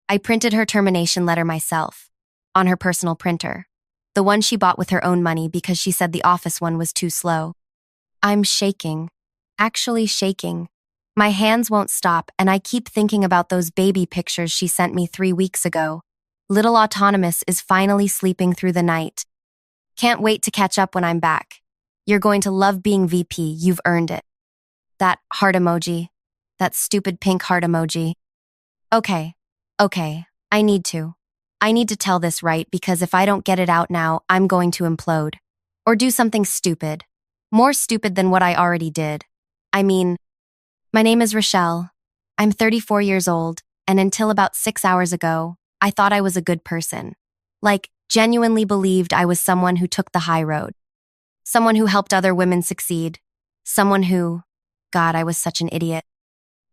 I printed her termination letter myself, on her personal printer, the one she bought with her own money because she said the office one was too slow. I'm shaking, actually shaking. My hands won't stop, and I keep thinking about those baby pictures she sent me 3 weeks ago. Little Autonomous is finally sleeping through the night. Can't wait to catch up when I'm back. You're going to love being VP, you've earned it. That heart emoji. That stupid pink heart emoji. Okay, I need to. I need to tell this right because if I don't get it out now, I'm going to implode. Or do something stupid. More stupid than what I already did. I mean, my name is Rochelle. I'm 34 years old, and until about 6 hours ago, I thought I was a good person. Like, genuinely believed I was someone who took the high road. Someone who helped other women succeed. Someone who... God, I was such an idiot.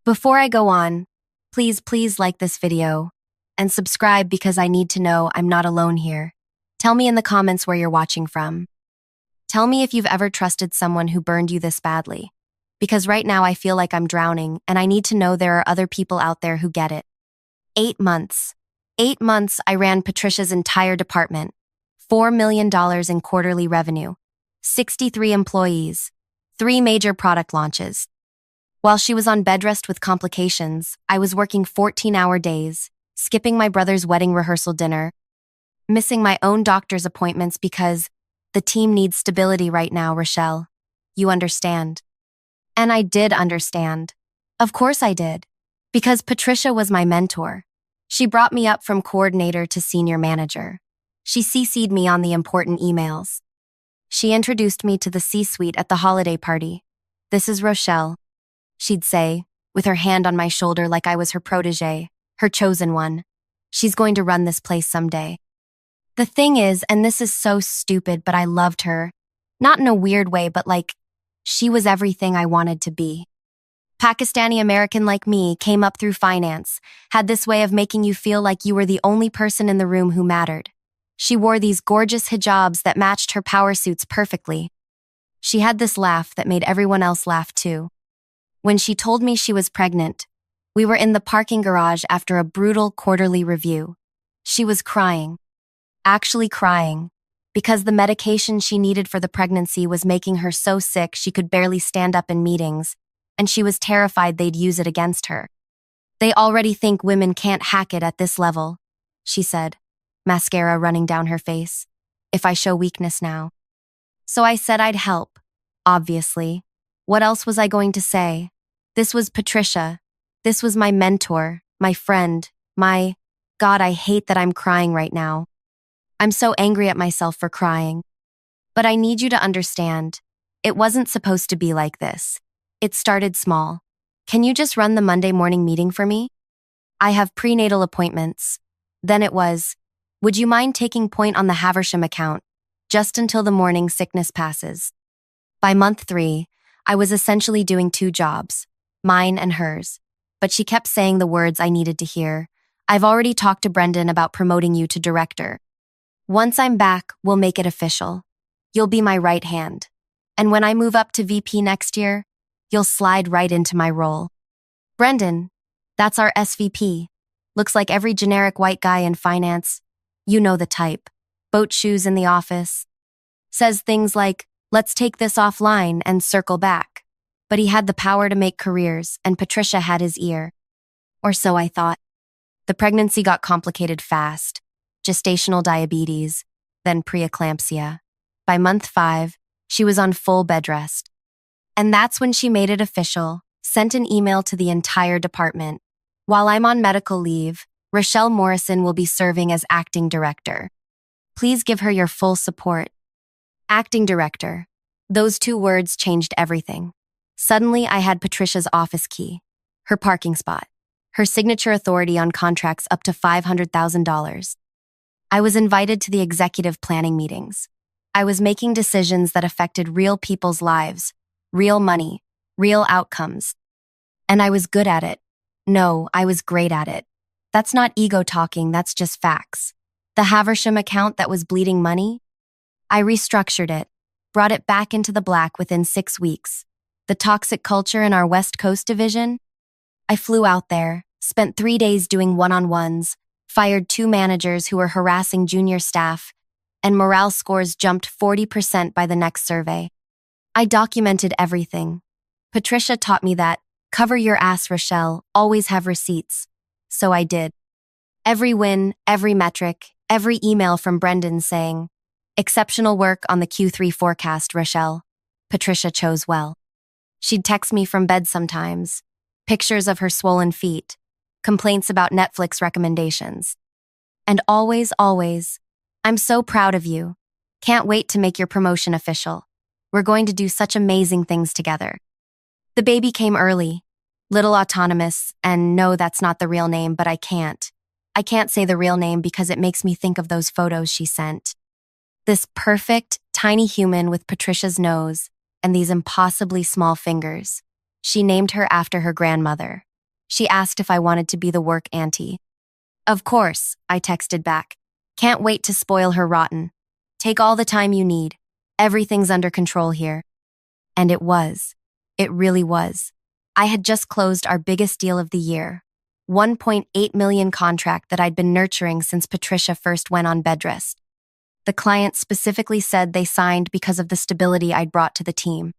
Before I go on, please like this video and subscribe because I need to know I'm not alone here. Tell me in the comments where you're watching from. Tell me if you've ever trusted someone who burned you this badly. Because right now I feel like I'm drowning and I need to know there are other people out there who get it. 8 months. 8 months I ran Patricia's entire department. $4 million in quarterly revenue. 63 employees. 3 major product launches. While she was on bed rest with complications, I was working 14-hour days, skipping my brother's wedding rehearsal dinner, missing my own doctor's appointments because the team needs stability right now, Rochelle. You understand. And I did understand. Of course I did. Because Patricia was my mentor. She brought me up from coordinator to senior manager. She CC'd me on the important emails. She introduced me to the C-suite at the holiday party. This is Rochelle, she'd say, with her hand on my shoulder like I was her protege, her chosen one. She's going to run this place someday. The thing is, and this is so stupid, but I loved her. Not in a weird way, but like, she was everything I wanted to be. Pakistani American like me came up through finance, had this way of making you feel like you were the only person in the room who mattered. She wore these gorgeous hijabs that matched her power suits perfectly. She had this laugh that made everyone else laugh too. When she told me she was pregnant, we were in the parking garage after a brutal quarterly review. She was crying. Actually crying. Because the medication she needed for the pregnancy was making her so sick she could barely stand up in meetings, and she was terrified they'd use it against her. They already think women can't hack it at this level, she said, mascara running down her face. If I show weakness now. So I said I'd help, obviously. What else was I going to say? This was Patricia. This was my mentor, my friend, my... God, I hate that I'm crying right now. I'm so angry at myself for crying. But I need you to understand, it wasn't supposed to be like this. It started small. Can you just run the Monday morning meeting for me? I have prenatal appointments. Then it was, would you mind taking point on the Haversham account, just until the morning sickness passes? By month 3, I was essentially doing 2 jobs, mine and hers. But she kept saying the words I needed to hear. I've already talked to Brendan about promoting you to director. Once I'm back, we'll make it official. You'll be my right hand. And when I move up to VP next year, you'll slide right into my role. Brendan, that's our SVP. Looks like every generic white guy in finance. You know the type. Boat shoes in the office. Says things like, let's take this offline and circle back. But he had the power to make careers, and Patricia had his ear. Or so I thought. The pregnancy got complicated fast. Gestational diabetes, then preeclampsia. By month 5, she was on full bed rest. And that's when she made it official, sent an email to the entire department. While I'm on medical leave, Rochelle Morrison will be serving as acting director. Please give her your full support. Acting director. Those 2 words changed everything. Suddenly, I had Patricia's office key, her parking spot, her signature authority on contracts up to $500,000. I was invited to the executive planning meetings. I was making decisions that affected real people's lives, real money, real outcomes. And I was good at it. No, I was great at it. That's not ego talking, that's just facts. The Haversham account that was bleeding money? I restructured it, brought it back into the black within 6 weeks. The toxic culture in our West Coast division? I flew out there, spent 3 days doing one-on-ones, fired 2 managers who were harassing junior staff, and morale scores jumped 40% by the next survey. I documented everything. Patricia taught me that, cover your ass, Rochelle, always have receipts. So I did. Every win, every metric, every email from Brendan saying, exceptional work on the Q3 forecast, Rochelle. Patricia chose well. She'd text me from bed sometimes, pictures of her swollen feet, complaints about Netflix recommendations. And always, I'm so proud of you. Can't wait to make your promotion official. We're going to do such amazing things together. The baby came early, little autonomous, and no, that's not the real name, but I can't. I can't say the real name because it makes me think of those photos she sent. This perfect, tiny human with Patricia's nose and these impossibly small fingers. She named her after her grandmother. She asked if I wanted to be the work auntie. Of course, I texted back. Can't wait to spoil her rotten. Take all the time you need. Everything's under control here. And it was. It really was. I had just closed our biggest deal of the year. $1.8 million contract that I'd been nurturing since Patricia first went on bed rest. The client specifically said they signed because of the stability I'd brought to the team.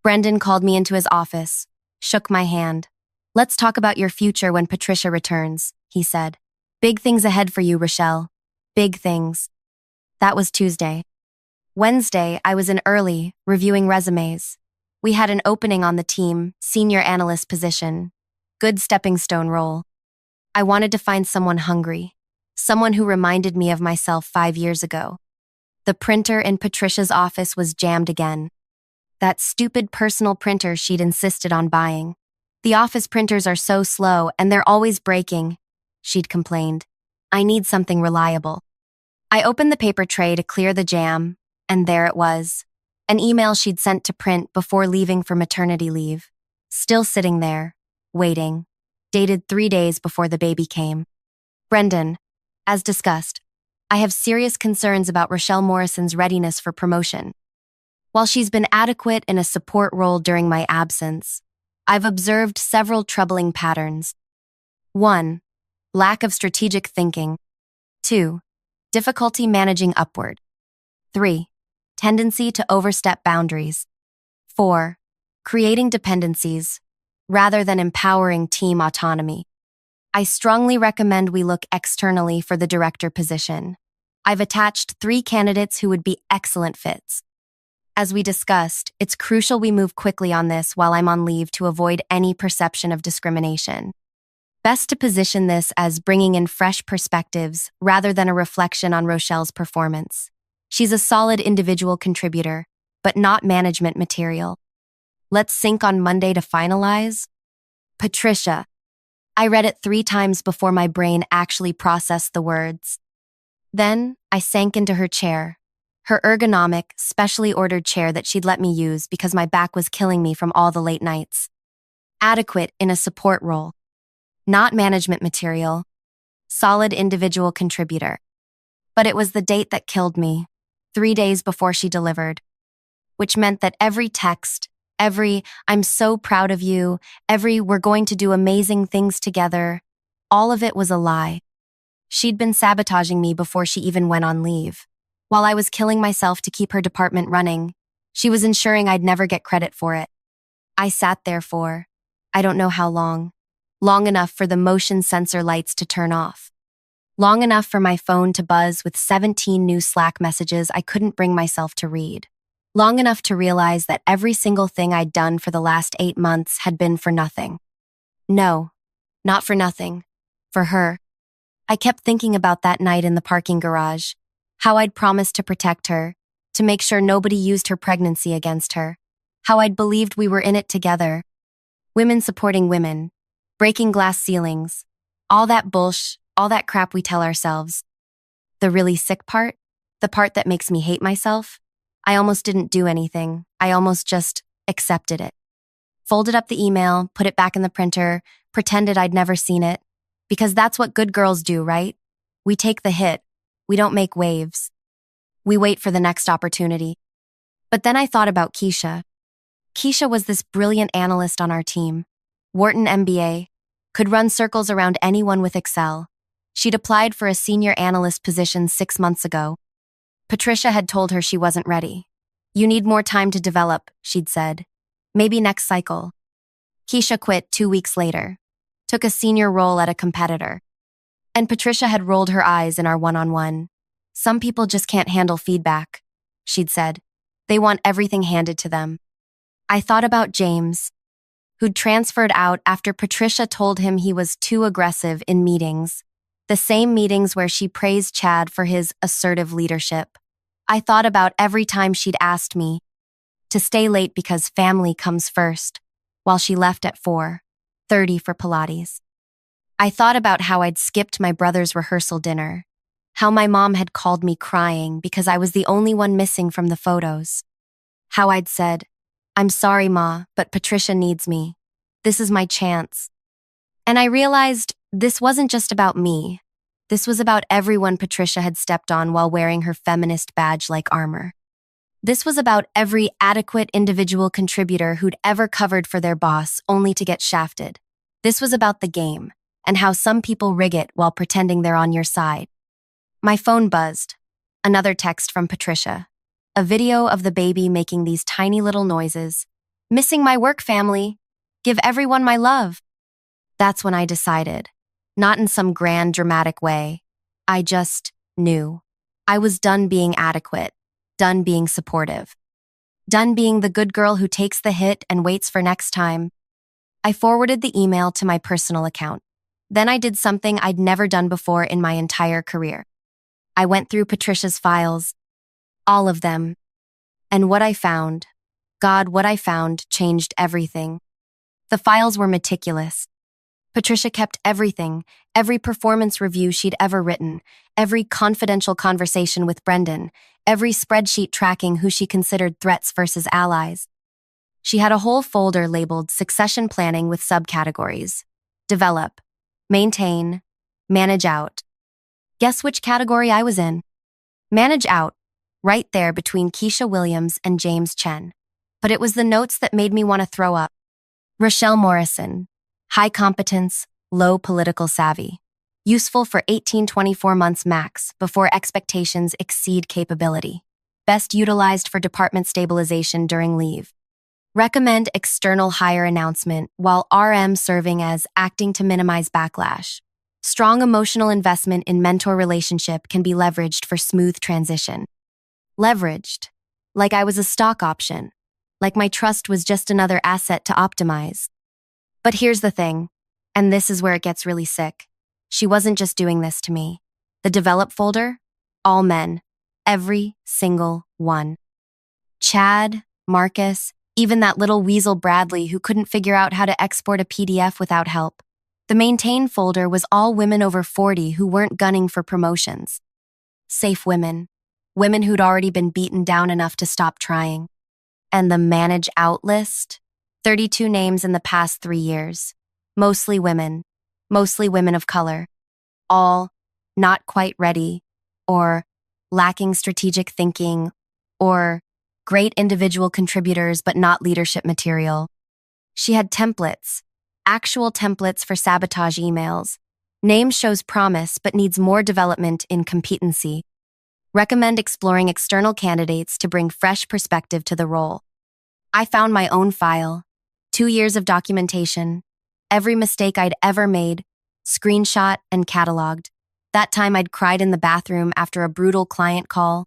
Brendan called me into his office, shook my hand. Let's talk about your future when Patricia returns, he said. Big things ahead for you, Rochelle. Big things. That was Tuesday. Wednesday, I was in early, reviewing resumes. We had an opening on the team, senior analyst position. Good stepping stone role. I wanted to find someone hungry. Someone who reminded me of myself 5 years ago. The printer in Patricia's office was jammed again. That stupid personal printer she'd insisted on buying. The office printers are so slow and they're always breaking, she'd complained. I need something reliable. I opened the paper tray to clear the jam, and there it was. An email she'd sent to print before leaving for maternity leave. Still sitting there, waiting. Dated 3 days before the baby came. Brendan, as discussed, I have serious concerns about Rochelle Morrison's readiness for promotion. While she's been adequate in a support role during my absence, I've observed several troubling patterns. 1. Lack of strategic thinking. 2. Difficulty managing upward. 3. Tendency to overstep boundaries. 4. Creating dependencies, rather than empowering team autonomy. I strongly recommend we look externally for the director position. I've attached 3 candidates who would be excellent fits. As we discussed, it's crucial we move quickly on this while I'm on leave to avoid any perception of discrimination. Best to position this as bringing in fresh perspectives rather than a reflection on Rochelle's performance. She's a solid individual contributor, but not management material. Let's sync on Monday to finalize. Patricia. I read it 3 times before my brain actually processed the words. Then, I sank into her chair. Her ergonomic, specially ordered chair that she'd let me use because my back was killing me from all the late nights. Adequate in a support role. Not management material. Solid individual contributor. But it was the date that killed me, 3 days before she delivered. Which meant that every text, every "I'm so proud of you," every "we're going to do amazing things together," all of it was a lie. She'd been sabotaging me before she even went on leave. While I was killing myself to keep her department running, she was ensuring I'd never get credit for it. I sat there for, I don't know how long. Long enough for the motion sensor lights to turn off. Long enough for my phone to buzz with 17 new Slack messages I couldn't bring myself to read. Long enough to realize that every single thing I'd done for the last 8 months had been for nothing. No, not for nothing. For her. I kept thinking about that night in the parking garage, how I'd promised to protect her, to make sure nobody used her pregnancy against her, how I'd believed we were in it together. Women supporting women, breaking glass ceilings, all that all that crap we tell ourselves. The really sick part, the part that makes me hate myself, I almost didn't do anything. I almost just accepted it. Folded up the email, put it back in the printer, pretended I'd never seen it. Because that's what good girls do, right? We take the hit. We don't make waves. We wait for the next opportunity. But then I thought about Keisha. Keisha was this brilliant analyst on our team. Wharton MBA, could run circles around anyone with Excel. She'd applied for a senior analyst position 6 months ago. Patricia had told her she wasn't ready. "You need more time to develop," she'd said. "Maybe next cycle." Keisha quit 2 weeks later, took a senior role at a competitor. And Patricia had rolled her eyes in our one-on-one. "Some people just can't handle feedback," she'd said. "They want everything handed to them." I thought about James, who'd transferred out after Patricia told him he was too aggressive in meetings, the same meetings where she praised Chad for his assertive leadership. I thought about every time she'd asked me to stay late because family comes first, while she left at 4:30 for Pilates. I thought about how I'd skipped my brother's rehearsal dinner, how my mom had called me crying because I was the only one missing from the photos, how I'd said, "I'm sorry, Ma, but Patricia needs me. This is my chance." And I realized this wasn't just about me. This was about everyone Patricia had stepped on while wearing her feminist badge-like armor. This was about every adequate individual contributor who'd ever covered for their boss only to get shafted. This was about the game, and how some people rig it while pretending they're on your side. My phone buzzed. Another text from Patricia. A video of the baby making these tiny little noises. "Missing my work, family. Give everyone my love." That's when I decided. Not in some grand, dramatic way. I just knew. I was done being adequate. Done being supportive. Done being the good girl who takes the hit and waits for next time. I forwarded the email to my personal account. Then I did something I'd never done before in my entire career. I went through Patricia's files, all of them. And what I found, God, what I found changed everything. The files were meticulous. Patricia kept everything, every performance review she'd ever written, every confidential conversation with Brendan, every spreadsheet tracking who she considered threats versus allies. She had a whole folder labeled Succession Planning with subcategories: Develop, Maintain, Manage Out. Guess which category I was in? Manage Out, right there between Keisha Williams and James Chen. But it was the notes that made me want to throw up. Rochelle Morrison, high competence, low political savvy. Useful for 18-24 months max before expectations exceed capability. Best utilized for department stabilization during leave. Recommend external hire announcement while RM serving as acting to minimize backlash. Strong emotional investment in mentor relationship can be leveraged for smooth transition. Leveraged. Like I was a stock option. Like my trust was just another asset to optimize. But here's the thing, and this is where it gets really sick. She wasn't just doing this to me. The develop folder? All men. Every single one. Chad, Marcus, even that little weasel Bradley who couldn't figure out how to export a PDF without help. The maintain folder was all women over 40 who weren't gunning for promotions. Safe women. Women who'd already been beaten down enough to stop trying. And the manage out list? 32 names in the past 3 years. Mostly women of color. All not quite ready, or lacking strategic thinking, or great individual contributors but not leadership material. She had templates, actual templates for sabotage emails. Name shows promise but needs more development in competency. Recommend exploring external candidates to bring fresh perspective to the role. I found my own file. 2 years of documentation. Every mistake I'd ever made, screenshot and cataloged. That time I'd cried in the bathroom after a brutal client call.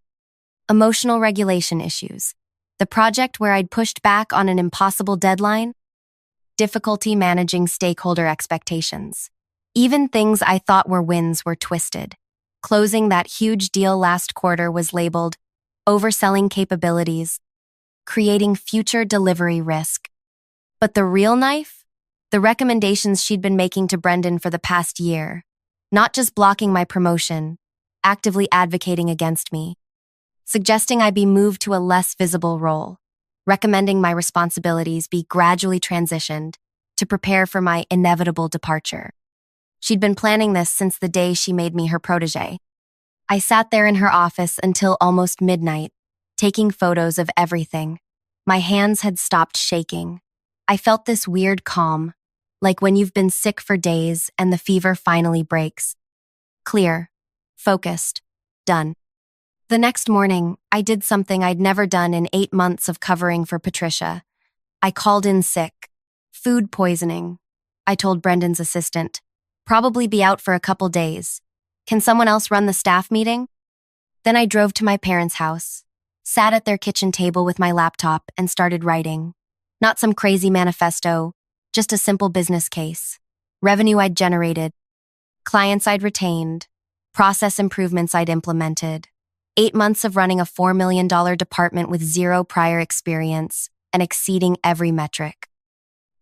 Emotional regulation issues. The project where I'd pushed back on an impossible deadline. Difficulty managing stakeholder expectations. Even things I thought were wins were twisted. Closing that huge deal last quarter was labeled overselling capabilities, creating future delivery risk. But the real knife? The recommendations she'd been making to Brendan for the past year. Not just blocking my promotion, actively advocating against me. Suggesting I be moved to a less visible role. Recommending my responsibilities be gradually transitioned to prepare for my inevitable departure. She'd been planning this since the day she made me her protege. I sat there in her office until almost midnight, taking photos of everything. My hands had stopped shaking. I felt this weird calm, like when you've been sick for days and the fever finally breaks. Clear. Focused. Done. The next morning, I did something I'd never done in 8 months of covering for Patricia. I called in sick. Food poisoning. I told Brendan's assistant. Probably be out for a couple days. Can someone else run the staff meeting? Then I drove to my parents' house, sat at their kitchen table with my laptop, and started writing. Not some crazy manifesto, just a simple business case. Revenue I'd generated, clients I'd retained, process improvements I'd implemented. 8 months of running a $4 million department with zero prior experience and exceeding every metric.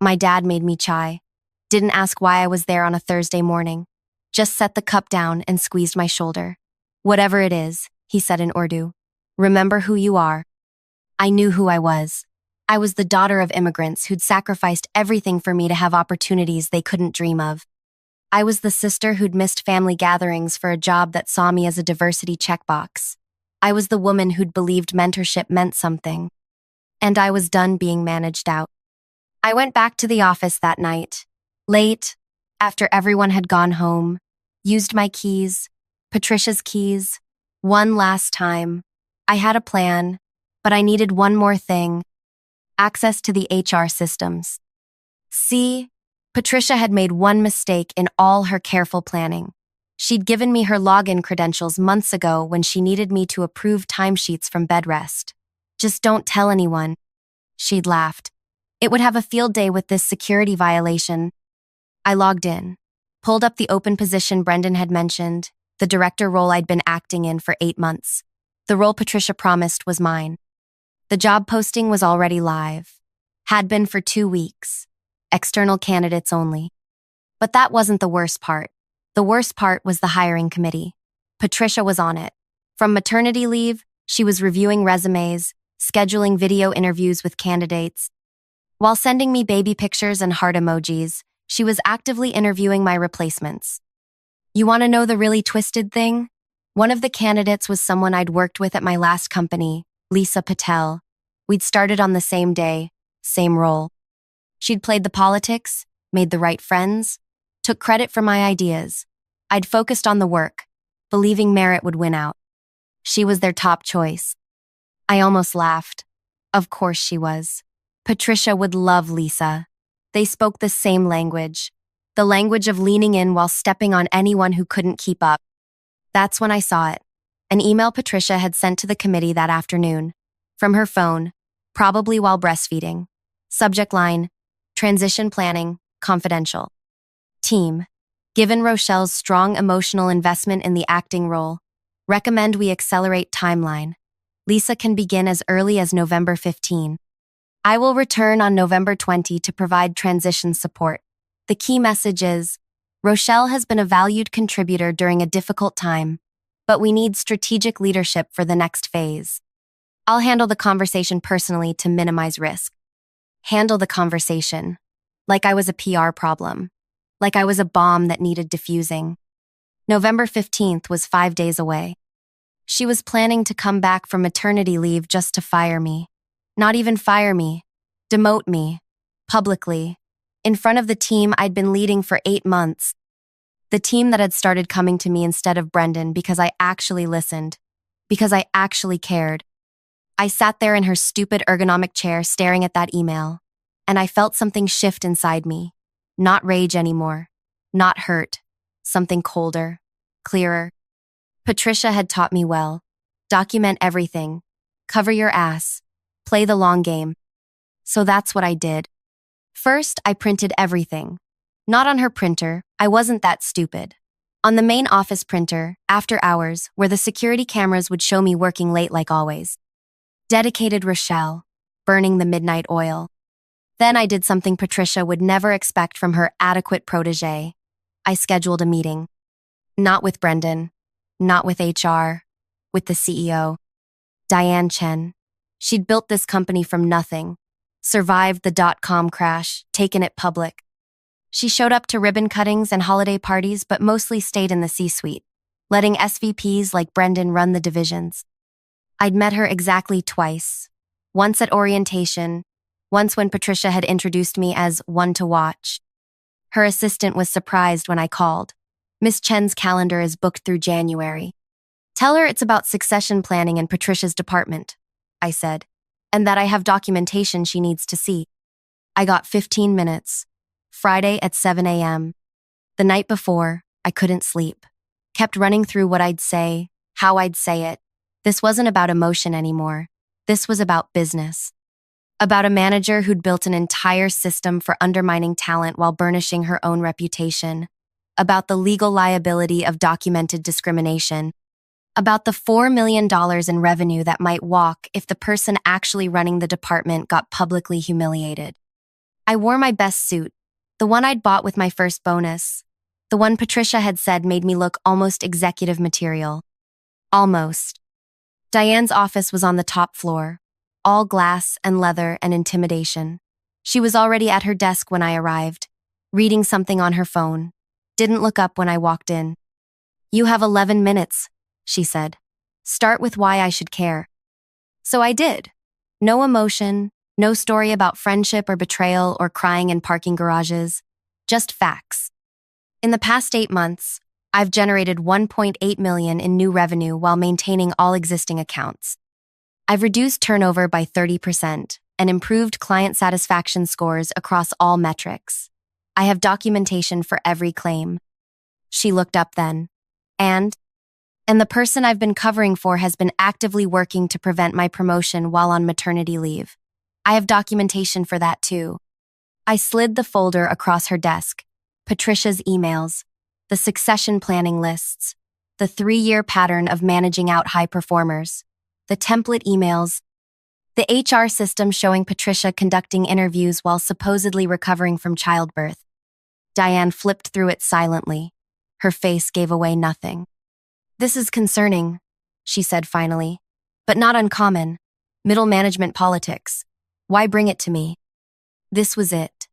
My dad made me chai. Didn't ask why I was there on a Thursday morning. Just set the cup down and squeezed my shoulder. Whatever it is, he said in Urdu. Remember who you are. I knew who I was. I was the daughter of immigrants who'd sacrificed everything for me to have opportunities they couldn't dream of. I was the sister who'd missed family gatherings for a job that saw me as a diversity checkbox. I was the woman who'd believed mentorship meant something. And I was done being managed out. I went back to the office that night, late, after everyone had gone home, used my keys, Patricia's keys, one last time. I had a plan, but I needed one more thing: access to the HR systems. See, Patricia had made one mistake in all her careful planning. She'd given me her login credentials months ago when she needed me to approve timesheets from bed rest. Just don't tell anyone. She'd laughed. It would have a field day with this security violation. I logged in, pulled up the open position Brendan had mentioned, the director role I'd been acting in for 8 months. The role Patricia promised was mine. The job posting was already live. Had been for 2 weeks. External candidates only. But that wasn't the worst part. The worst part was the hiring committee. Patricia was on it. From maternity leave, she was reviewing resumes, scheduling video interviews with candidates. While sending me baby pictures and heart emojis, she was actively interviewing my replacements. You want to know the really twisted thing? One of the candidates was someone I'd worked with at my last company, Lisa Patel. We'd started on the same day, same role. She'd played the politics, made the right friends, took credit for my ideas. I'd focused on the work, believing merit would win out. She was their top choice. I almost laughed. Of course she was. Patricia would love Lisa. They spoke the same language, the language of leaning in while stepping on anyone who couldn't keep up. That's when I saw it. An email Patricia had sent to the committee that afternoon, from her phone, probably while breastfeeding. Subject line: Transition Planning, Confidential. Team: Given Rochelle's strong emotional investment in the acting role, recommend we accelerate timeline. Lisa can begin as early as November 15. I will return on November 20 to provide transition support. The key message is, Rochelle has been a valued contributor during a difficult time, but we need strategic leadership for the next phase. I'll handle the conversation personally to minimize risk. Handle the conversation. Like I was a PR problem. Like I was a bomb that needed defusing. November 15th was 5 days away. She was planning to come back from maternity leave just to fire me. Not even fire me. Demote me. Publicly. In front of the team I'd been leading for 8 months. The team that had started coming to me instead of Brendan because I actually listened. Because I actually cared. I sat there in her stupid ergonomic chair staring at that email, and I felt something shift inside me. Not rage anymore. Not hurt. Something colder. Clearer. Patricia had taught me well. Document everything. Cover your ass. Play the long game. So that's what I did. First, I printed everything. Not on her printer, I wasn't that stupid. On the main office printer, after hours, where the security cameras would show me working late like always. Dedicated Rochelle, burning the midnight oil. Then I did something Patricia would never expect from her adequate protege. I scheduled a meeting. Not with Brendan, not with HR, with the CEO. Diane Chen. She'd built this company from nothing, survived the dot-com crash, taken it public. She showed up to ribbon cuttings and holiday parties, but mostly stayed in the C-suite, letting SVPs like Brendan run the divisions. I'd met her exactly twice. Once at orientation, once when Patricia had introduced me as one to watch. Her assistant was surprised when I called. Miss Chen's calendar is booked through January. Tell her it's about succession planning in Patricia's department, I said, and that I have documentation she needs to see. I got 15 minutes. Friday at 7 a.m. The night before, I couldn't sleep. Kept running through what I'd say, how I'd say it. This wasn't about emotion anymore. This was about business. About a manager who'd built an entire system for undermining talent while burnishing her own reputation. About the legal liability of documented discrimination. About the $4 million in revenue that might walk if the person actually running the department got publicly humiliated. I wore my best suit, the one I'd bought with my first bonus. The one Patricia had said made me look almost executive material. Almost. Diane's office was on the top floor, all glass and leather and intimidation. She was already at her desk when I arrived, reading something on her phone. Didn't look up when I walked in. "You have 11 minutes, she said. "Start with why I should care." So I did. No emotion, no story about friendship or betrayal or crying in parking garages. Just facts. In the past 8 months, I've generated $1.8 million in new revenue while maintaining all existing accounts. I've reduced turnover by 30% and improved client satisfaction scores across all metrics. I have documentation for every claim. She looked up then. And the person I've been covering for has been actively working to prevent my promotion while on maternity leave. I have documentation for that too. I slid the folder across her desk. Patricia's emails, the succession planning lists, the 3-year pattern of managing out high performers, the template emails, the HR system showing Patricia conducting interviews while supposedly recovering from childbirth. Diane flipped through it silently. Her face gave away nothing. "This is concerning," she said finally, "but not uncommon. Middle management politics. Why bring it to me?" This was it.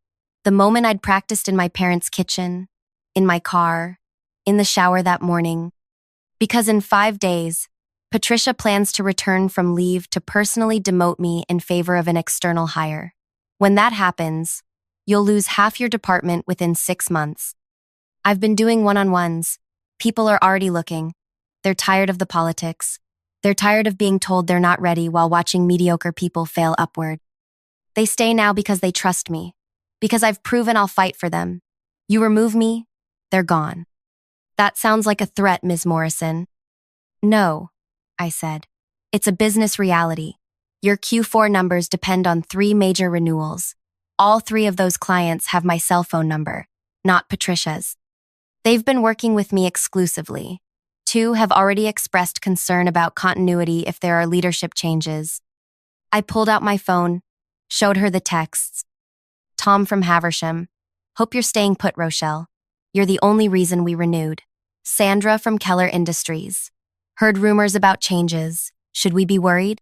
The moment I'd practiced in my parents' kitchen, in my car, in the shower that morning. Because in 5 days, Patricia plans to return from leave to personally demote me in favor of an external hire. When that happens, you'll lose half your department within 6 months. I've been doing one-on-ones. People are already looking. They're tired of the politics. They're tired of being told they're not ready while watching mediocre people fail upward. They stay now because they trust me, because I've proven I'll fight for them. You remove me, they're gone. That sounds like a threat, Ms. Morrison. No, I said. It's a business reality. Your Q4 numbers depend on 3 major renewals. All 3 of those clients have my cell phone number, not Patricia's. They've been working with me exclusively. 2 have already expressed concern about continuity if there are leadership changes. I pulled out my phone, showed her the texts. "Tom from Haversham. Hope you're staying put, Rochelle. You're the only reason we renewed. Sandra from Keller Industries. Heard rumors about changes. Should we be worried?"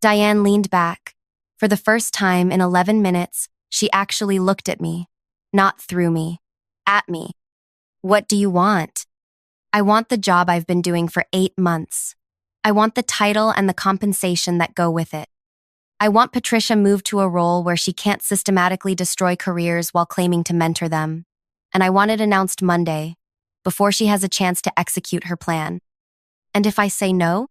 Diane leaned back. For the first time in 11 minutes, she actually looked at me. Not through me. At me. "What do you want?" "I want the job I've been doing for 8 months. I want the title and the compensation that go with it. I want Patricia moved to a role where she can't systematically destroy careers while claiming to mentor them. And I want it announced Monday, before she has a chance to execute her plan. And if I say no?"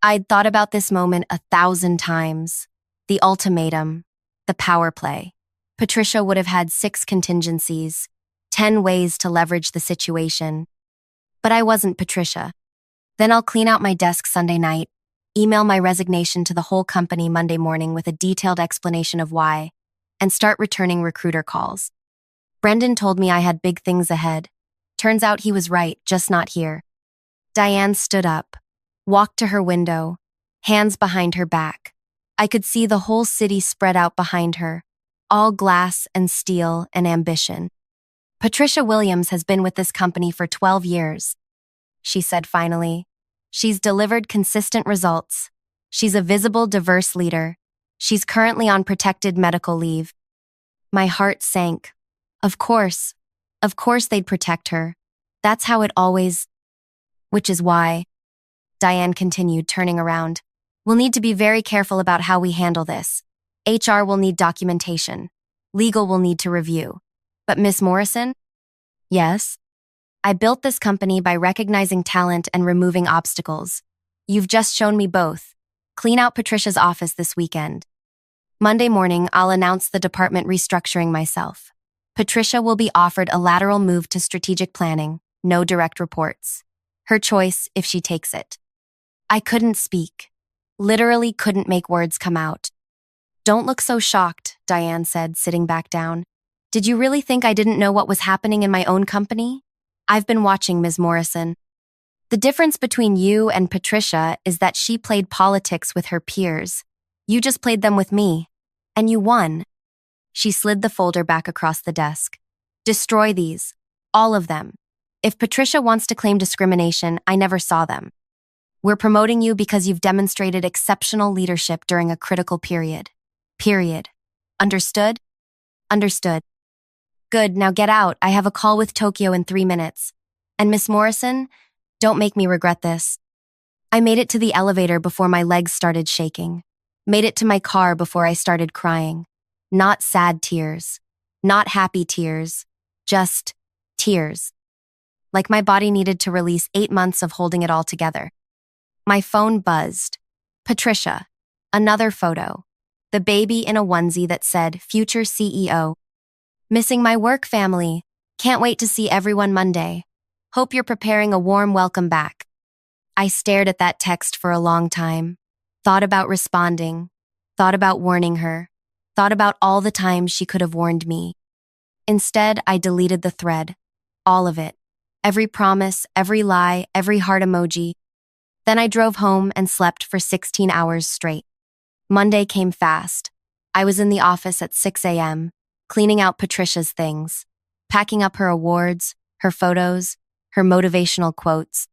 I'd thought about this moment 1,000 times. The ultimatum, the power play. Patricia would have had 6 contingencies, 10 ways to leverage the situation. But I wasn't Patricia. Then I'll clean out my desk Sunday night, email my resignation to the whole company Monday morning with a detailed explanation of why, and start returning recruiter calls. Brendan told me I had big things ahead. Turns out he was right, just not here. Diane stood up, walked to her window, hands behind her back. I could see the whole city spread out behind her, all glass and steel and ambition. "Patricia Williams has been with this company for 12 years, she said finally. She's delivered consistent results. She's a visible, diverse leader. She's currently on protected medical leave." My heart sank. Of course they'd protect her. That's how it always... Which is why, Diane continued, turning around, "we'll need to be very careful about how we handle this. HR will need documentation. Legal will need to review. But Miss Morrison?" "Yes?" I built this company by recognizing talent and removing obstacles. You've just shown me both. Clean out Patricia's office this weekend. Monday morning, I'll announce the department restructuring myself. Patricia will be offered a lateral move to strategic planning, no direct reports. Her choice if she takes it. I couldn't speak. Literally couldn't make words come out. Don't look so shocked, Diane said, sitting back down. Did you really think I didn't know what was happening in my own company? I've been watching, Ms. Morrison. The difference between you and Patricia is that she played politics with her peers. You just played them with me. And you won. She slid the folder back across the desk. Destroy these. All of them. If Patricia wants to claim discrimination, I never saw them. We're promoting you because you've demonstrated exceptional leadership during a critical period. Period. Understood? Understood. Good, now get out. I have a call with Tokyo in 3 minutes. And Miss Morrison, don't make me regret this. I made it to the elevator before my legs started shaking. Made it to my car before I started crying. Not sad tears. Not happy tears. Just tears. Like my body needed to release 8 months of holding it all together. My phone buzzed. Patricia. Another photo. The baby in a onesie that said, Future CEO. Missing my work family. Can't wait to see everyone Monday. Hope you're preparing a warm welcome back. I stared at that text for a long time. Thought about responding. Thought about warning her. Thought about all the times she could have warned me. Instead, I deleted the thread. All of it. Every promise, every lie, every heart emoji. Then I drove home and slept for 16 hours straight. Monday came fast. I was in the office at 6 a.m., cleaning out Patricia's things, packing up her awards, her photos, her motivational quotes.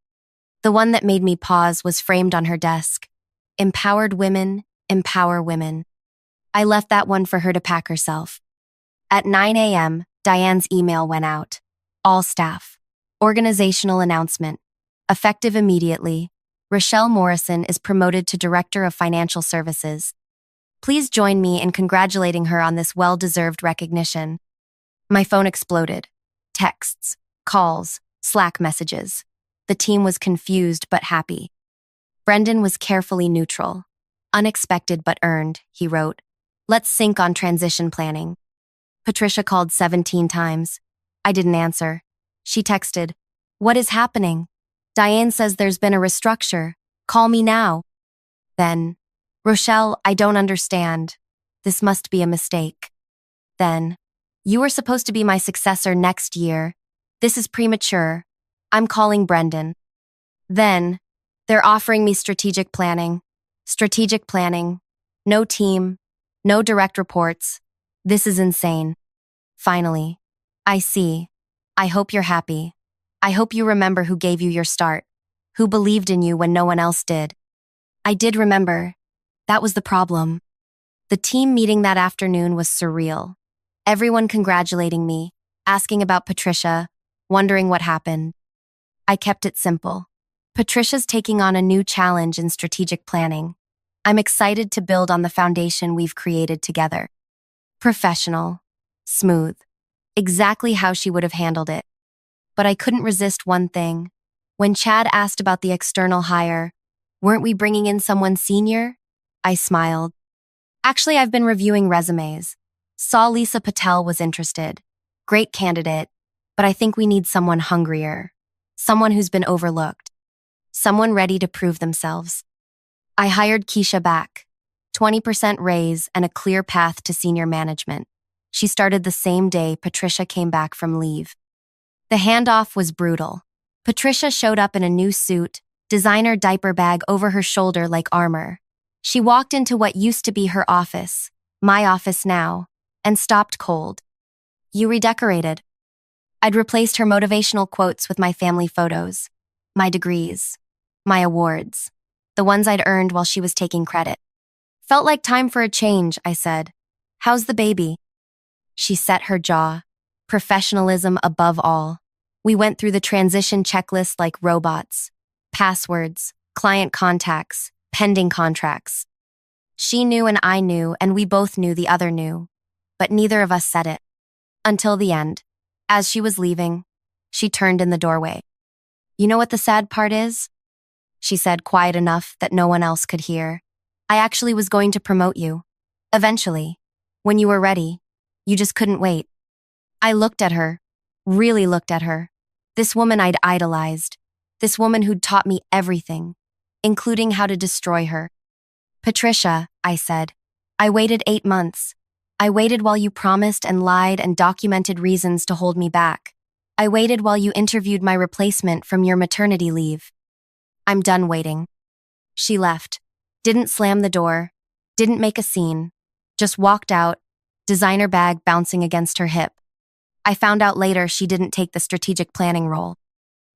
The one that made me pause was framed on her desk. Empowered women, empower women. I left that one for her to pack herself. At 9 a.m., Diane's email went out. All staff. Organizational announcement. Effective immediately. Rochelle Morrison is promoted to Director of Financial Services. Please join me in congratulating her on this well-deserved recognition. My phone exploded. Texts, calls, Slack messages. The team was confused but happy. Brendan was carefully neutral. Unexpected but earned, he wrote. Let's sync on transition planning. Patricia called 17 times. I didn't answer. She texted, What is happening? Diane says there's been a restructure. Call me now. Then, Rochelle, I don't understand. This must be a mistake. Then, you were supposed to be my successor next year. This is premature. I'm calling Brendan. Then, they're offering me strategic planning. Strategic planning. No team. No direct reports. This is insane. Finally, I see. I hope you're happy. I hope you remember who gave you your start, who believed in you when no one else did. I did remember. That was the problem. The team meeting that afternoon was surreal. Everyone congratulating me, asking about Patricia, wondering what happened. I kept it simple. Patricia's taking on a new challenge in strategic planning. I'm excited to build on the foundation we've created together. Professional. Smooth. Exactly how she would have handled it. But I couldn't resist one thing. When Chad asked about the external hire, weren't we bringing in someone senior? I smiled. Actually, I've been reviewing resumes. Saw Lisa Patel was interested. Great candidate, but I think we need someone hungrier. Someone who's been overlooked. Someone ready to prove themselves. I hired Keisha back. 20% raise and a clear path to senior management. She started the same day Patricia came back from leave. The handoff was brutal. Patricia showed up in a new suit, designer diaper bag over her shoulder like armor. She walked into what used to be her office, my office now, and stopped cold. You redecorated. I'd replaced her motivational quotes with my family photos, my degrees, my awards, the ones I'd earned while she was taking credit. Felt like time for a change, I said. How's the baby? She set her jaw. Professionalism above all. We went through the transition checklist like robots. Passwords, client contacts, pending contracts. She knew and I knew, and we both knew the other knew. But neither of us said it. Until the end. As she was leaving, She turned in the doorway. You know what the sad part is? She said, quiet enough that no one else could hear. I actually was going to promote you. Eventually. When you were ready. You just couldn't wait. I looked at her. Really looked at her. This woman I'd idolized. This woman who'd taught me everything, including how to destroy her. Patricia, I said. I waited 8 months. I waited while you promised and lied and documented reasons to hold me back. I waited while you interviewed my replacement from your maternity leave. I'm done waiting. She left. Didn't slam the door. Didn't make a scene. Just walked out, designer bag bouncing against her hip. I found out later she didn't take the strategic planning role.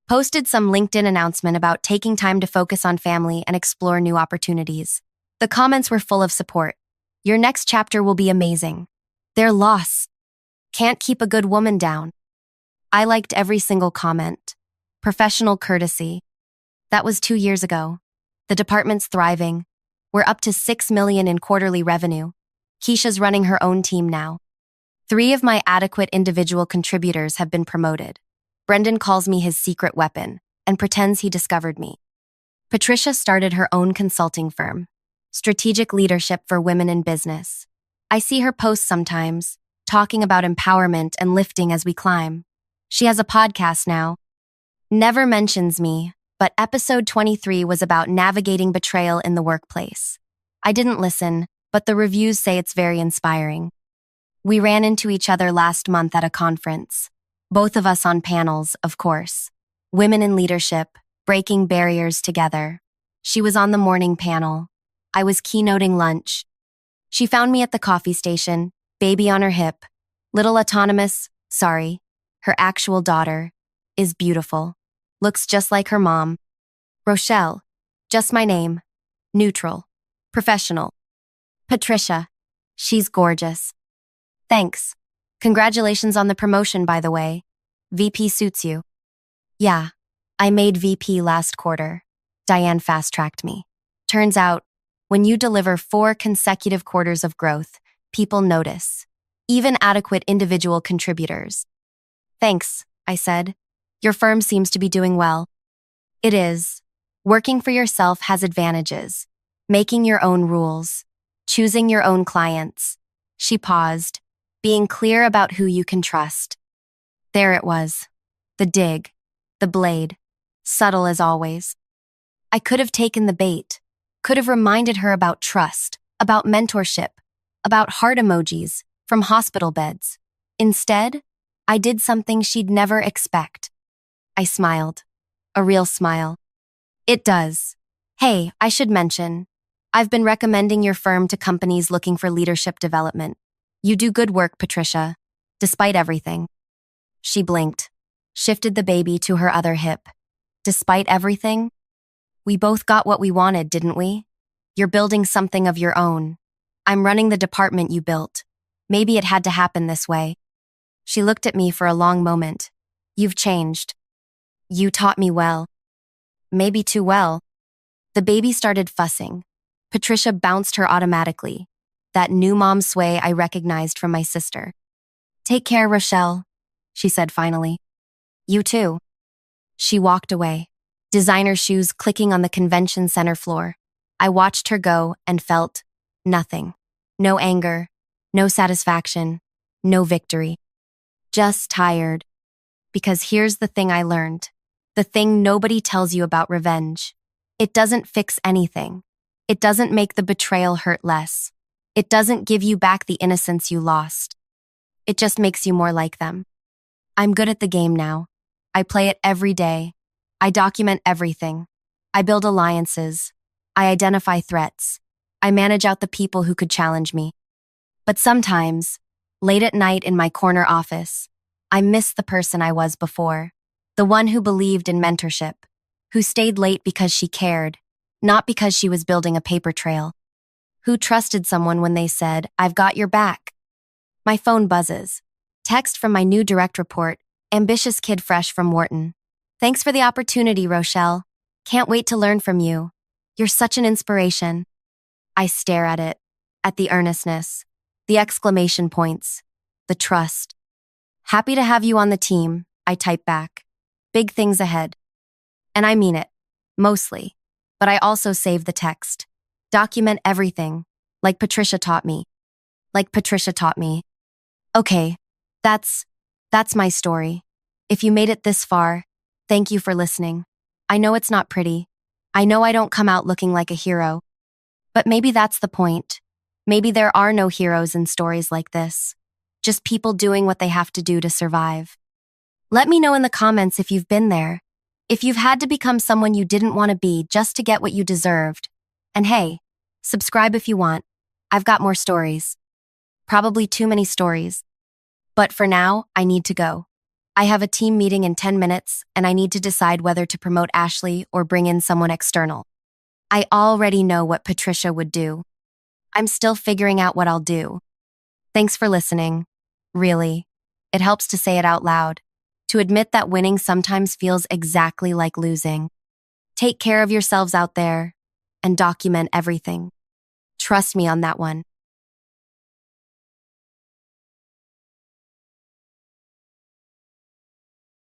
Posted some LinkedIn announcement about taking time to focus on family and explore new opportunities. The comments were full of support. Your next chapter will be amazing. Their loss. Can't keep a good woman down. I liked every single comment. Professional courtesy. That was 2 years ago. The department's thriving. We're up to $6 million in quarterly revenue. Keisha's running her own team now. 3 of my adequate individual contributors have been promoted. Brendan calls me his secret weapon and pretends he discovered me. Patricia started her own consulting firm, Strategic Leadership for Women in Business. I see her post sometimes, talking about empowerment and lifting as we climb. She has a podcast now. Never mentions me, but episode 23 was about navigating betrayal in the workplace. I didn't listen, but the reviews say it's very inspiring. We ran into each other last month at a conference. Both of us on panels, of course. Women in Leadership, Breaking Barriers Together. She was on the morning panel. I was keynoting lunch. She found me at the coffee station, baby on her hip. Little autonomous, sorry, her actual daughter, is beautiful. Looks just like her mom. Rochelle, just my name. Neutral. Professional. Patricia, she's gorgeous. Thanks. Congratulations on the promotion, by the way. VP suits you. Yeah, I made VP last quarter. Diane fast-tracked me. Turns out, when you deliver 4 consecutive quarters of growth, people notice. Even adequate individual contributors. Thanks, I said. Your firm seems to be doing well. It is. Working for yourself has advantages. Making your own rules. Choosing your own clients. She paused. Being clear about who you can trust. There it was. The dig. The blade. Subtle as always. I could have taken the bait. Could have reminded her about trust, about mentorship, about heart emojis from hospital beds. Instead, I did something she'd never expect. I smiled. A real smile. It does. Hey, I should mention, I've been recommending your firm to companies looking for leadership development. You do good work, Patricia, despite everything. She blinked, shifted the baby to her other hip. Despite everything? We both got what we wanted, didn't we? You're building something of your own. I'm running the department you built. Maybe it had to happen this way. She looked at me for a long moment. You've changed. You taught me well. Maybe too well. The baby started fussing. Patricia bounced her automatically. That new mom sway I recognized from my sister. Take care, Rochelle, she said finally. You too. She walked away, designer shoes clicking on the convention center floor. I watched her go and felt nothing. No anger, no satisfaction, no victory. Just tired. Because here's the thing I learned. The thing nobody tells you about revenge. It doesn't fix anything. It doesn't make the betrayal hurt less. It doesn't give you back the innocence you lost. It just makes you more like them. I'm good at the game now. I play it every day. I document everything. I build alliances. I identify threats. I manage out the people who could challenge me. But sometimes, late at night in my corner office, I miss the person I was before. The one who believed in mentorship. Who stayed late because she cared, not because she was building a paper trail. Who trusted someone when they said, I've got your back. My phone buzzes. Text from my new direct report, ambitious kid fresh from Wharton. Thanks for the opportunity, Rochelle. Can't wait to learn from you. You're such an inspiration. I stare at it, at the earnestness, the exclamation points, the trust. Happy to have you on the team, I type back. Big things ahead. And I mean it. Mostly. But I also save the text. Document everything. Like Patricia taught me. Like Patricia taught me. Okay. That's my story. If you made it this far, thank you for listening. I know it's not pretty. I know I don't come out looking like a hero. But maybe that's the point. Maybe there are no heroes in stories like this. Just people doing what they have to do to survive. Let me know in the comments if you've been there. If you've had to become someone you didn't want to be just to get what you deserved. And hey, subscribe if you want. I've got more stories. Probably too many stories. But for now, I need to go. I have a team meeting in 10 minutes, and I need to decide whether to promote Ashley or bring in someone external. I already know what Patricia would do. I'm still figuring out what I'll do. Thanks for listening. Really. It helps to say it out loud. To admit that winning sometimes feels exactly like losing. Take care of yourselves out there and document everything. Trust me on that one.